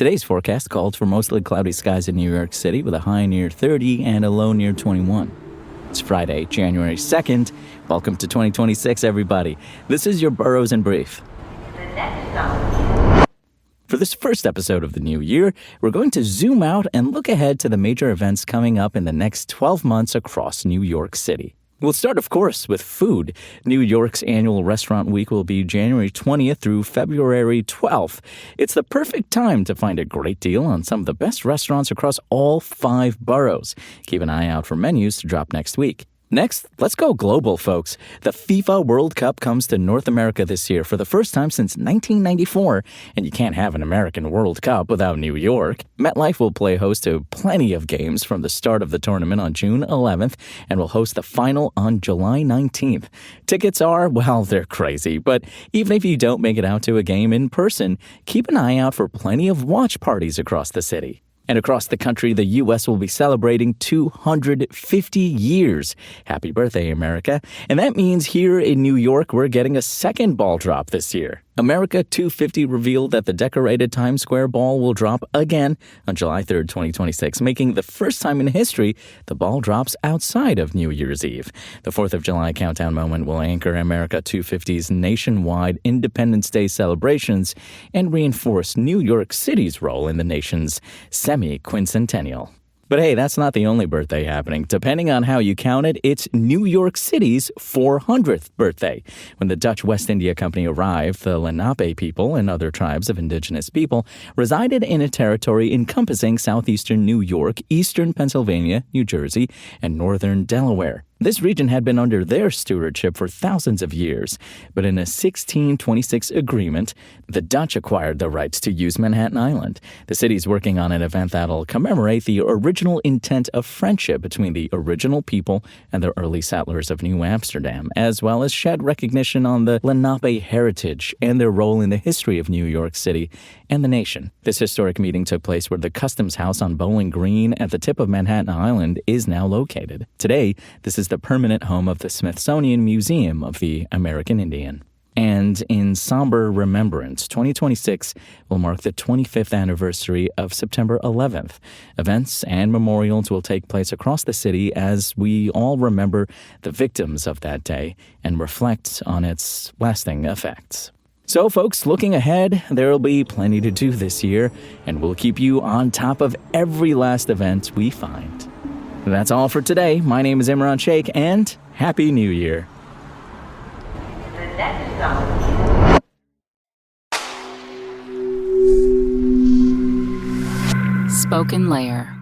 Today's forecast called for mostly cloudy skies in New York City with a high near 30 and a low near 21. It's Friday, January 2nd. Welcome to 2026, everybody. This is your Boroughs in Brief. For this first episode of the new year, we're going to zoom out and look ahead to the major events coming up in the next 12 months across New York City. We'll start, of course, with food. New York's annual Restaurant Week will be January 20th through February 12th. It's the perfect time to find a great deal on some of the best restaurants across all 5 boroughs. Keep an eye out for menus to drop next week. Next, let's go global, folks. The FIFA World Cup comes to North America this year for the first time since 1994, and you can't have an American World Cup without New York. MetLife will play host to plenty of games from the start of the tournament on June 11th and will host the final on July 19th. Tickets are, well, they're crazy, but even if you don't make it out to a game in person, keep an eye out for plenty of watch parties across the city. And across the country, the U.S. will be celebrating 250 years. Happy birthday, America. And that means here in New York, we're getting a second ball drop this year. America 250 revealed that the decorated Times Square ball will drop again on July 3rd, 2026, making the first time in history the ball drops outside of New Year's Eve. The 4th of July countdown moment will anchor America 250's nationwide Independence Day celebrations and reinforce New York City's role in the nation's semi-quincentennial. But hey, that's not the only birthday happening. Depending on how you count it, it's New York City's 400th birthday. When the Dutch West India Company arrived, the Lenape people and other tribes of indigenous people resided in a territory encompassing southeastern New York, eastern Pennsylvania, New Jersey, and northern Delaware. This region had been under their stewardship for thousands of years, but in a 1626 agreement, the Dutch acquired the rights to use Manhattan Island. The city's working on an event that'll commemorate the original intent of friendship between the original people and the early settlers of New Amsterdam, as well as shed recognition on the Lenape heritage and their role in the history of New York City and the nation. This historic meeting took place where the Customs House on Bowling Green at the tip of Manhattan Island is now located. Today, this is the permanent home of the Smithsonian Museum of the American Indian. And in somber remembrance, 2026 will mark the 25th anniversary of September 11th. Events and memorials will take place across the city as we all remember the victims of that day and reflect on its lasting effects. So, folks, looking ahead, there'll be plenty to do this year, and we'll keep you on top of every last event we find. That's all for today. My name is Imran Sheikh, and Happy New Year. Spoken Layer.